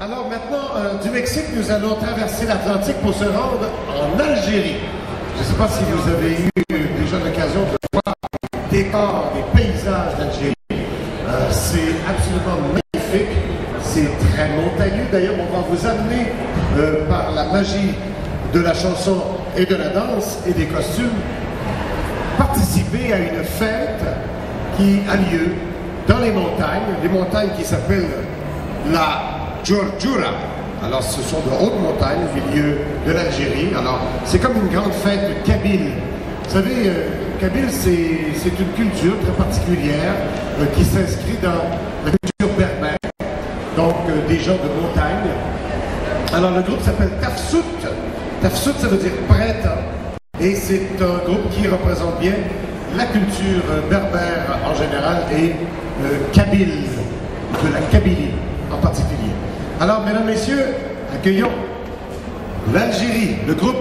Alors maintenant, du Mexique, nous allons traverser l'Atlantique pour se rendre en Algérie. Je ne sais pas si vous avez eu déjà l'occasion de voir des décors, des paysages d'Algérie. C'est absolument magnifique. C'est très montagneux. D'ailleurs, on va vous amener par la magie de la chanson et de la danse et des costumes, participer à une fête qui a lieu dans les montagnes qui s'appellent la Djurdjura. Alors, ce sont de hautes montagnes au milieu de l'Algérie. Alors, c'est comme une grande fête kabyle. Vous savez, kabyle, c'est une culture très particulière qui s'inscrit dans la culture berbère, donc des gens de montagne. Alors, le groupe s'appelle Tafsout. Tafsout, ça veut dire prêtre. Et c'est un groupe qui représente bien la culture berbère en général et kabyle, de la Kabylie en particulier. Alors, mesdames, messieurs, accueillons l'Algérie, le groupe